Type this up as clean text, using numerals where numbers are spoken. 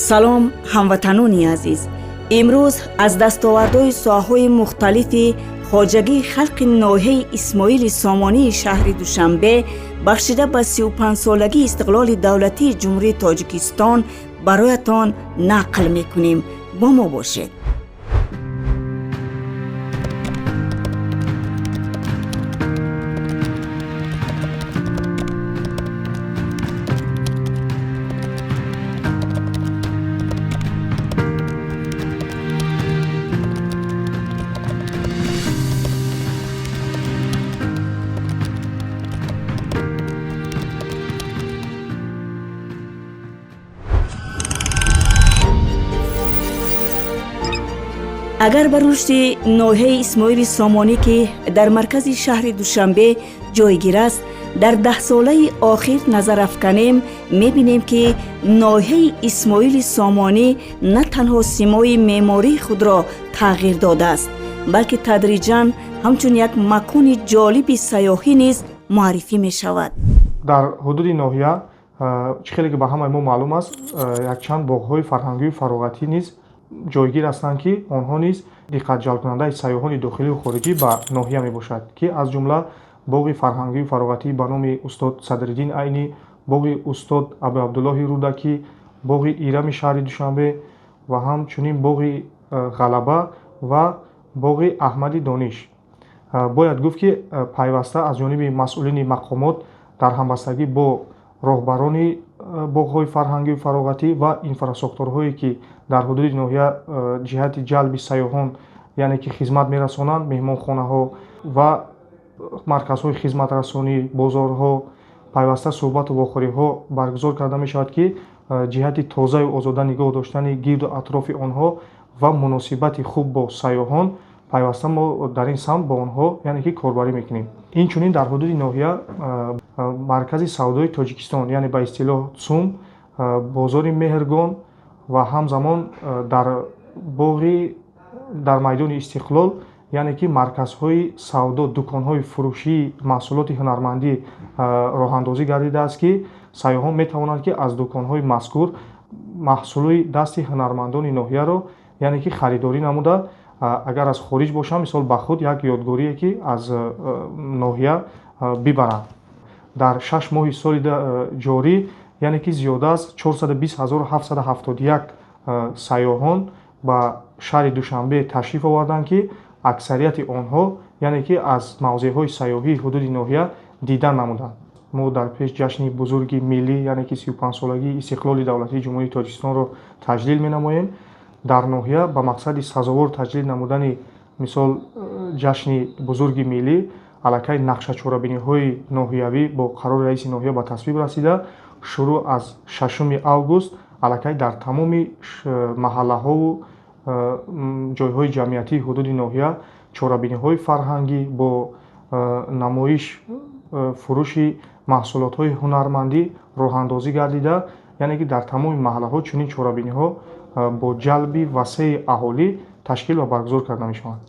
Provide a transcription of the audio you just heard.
салом ҳамватанони азиз, имрӯз аз дастовардҳои соҳаҳои мухталифи хоҷагии халқи ноҳияи исмоили сомонии шаҳри Душанбе бахшида ба 35-солагии истиқлоли давлатии ҷумҳурии Тоҷикистон бароятон нақл мекунем. бо мо бошед. агар ба рушди ноҳияи исмоили сомонӣ ки дар маркази шаҳри Душанбе ҷойгир аст, дар 10 солаи охир назар афканем, мебинем ки ноҳияи исмоили сомонӣ на танҳо симои меъмории худро тағйир додааст, балки тадриҷан ҳамчун як макони ҷолиби сайёҳӣ низ муаррифӣ мешавад. дар ҳудуди ноҳия хеле ки ба ҳамаи мо маълум аст, якчанд боғҳои фарҳангию фароғатӣ низ ҷойгир ҳастанд ки онҳо низ диққатҷалбкунандаи сайёҳони дохилию хориҷӣ ба ноҳия мебошад, ки аз ҷумла боғи фарҳангию фароғатӣ ба номи устод Садриддин Айнӣ, боғи устод Абу Абдуллоҳи Рудакӣ, боғи ирами шаҳри Душанбе ва ҳамчунин боғи Ғалаба ва боғи Аҳмади Дониш. Бояд гуфт ки пайваста аз ҷониби масъулини мақомот дар ҳамбастагӣ бо роҳбарони боғҳои фарҳангию фароғатӣ ва инфраструктураҳое ки дар ҳудуди ноҳия ҷиҳати ҷалби сайёҳон, яъне ки хизмат мерасонанд, меҳмонхонаҳо ва марказҳои хизматрасонӣ, бозорҳо, пайваста суҳбату вохӯриҳо баргузор карда мешавад ки ҷиҳати тозаю озода нигоҳ доштани гирду атрофи онҳо ва муносибати хуб бо сайёҳон пайваста мо дар ин самт бо онҳо яъне ки корбарӣ мекунем. Инчунин дар ҳудуди ноҳия маркази савдои Тоҷикистон, яъне ба истилоҳ ЦУМ, бозори Меҳргон ва ҳамзамон дар майдони Истиқлол, яъне ки марказҳои савдо, дуконҳои фурӯшии маҳсулоти ҳунармандӣ роҳандозӣ гардидааст, ки сайёҳон метавонанд ки аз дуконҳои мазкур маҳсулои дасти ҳунармандони ноҳияро яъне ки харидорӣ намуда, агар аз хориҷ бошанд, мисол ба худ як ёдгорие ки аз ноҳия бибаранд. дар 6 моҳи соли ҷорӣ, яъне ки зиёда аз 420771 сайёҳон ба шаҳри Душанбе ташриф оварданд, ки аксарияти онҳо яъне ки аз мавзеъҳои сайёҳии ҳудуди ноҳия дидан намуданд. мо дар пеш ҷашни бузурги миллӣ, яъне ки 35-солагии истиқлоли давлатии ҷумҳурии Тоҷикистонро таҷлил менамоем. дар ноҳия ба мақсади сазовор таҷлил намудани мисол ҷашни бузурги миллӣ, аллакай нақшачорабиниҳои ноҳиявӣ бо қарори раиси ноҳия ба тасвиб расида, шурӯъ аз 6 август аллакай дар тамоми маҳаллаҳову ҷойҳои ҷамъиятии ҳудуди ноҳия чорабиниҳои фарҳангӣ бо намоиш, фурӯши маҳсулотҳои ҳунармандӣ роҳандозӣ гардида, яъне ки дар тамоми маҳаллаҳо чунин чорабиниҳо бо ҷалби васеъи аҳолӣ ташкил ва баргузор карда мешаванд.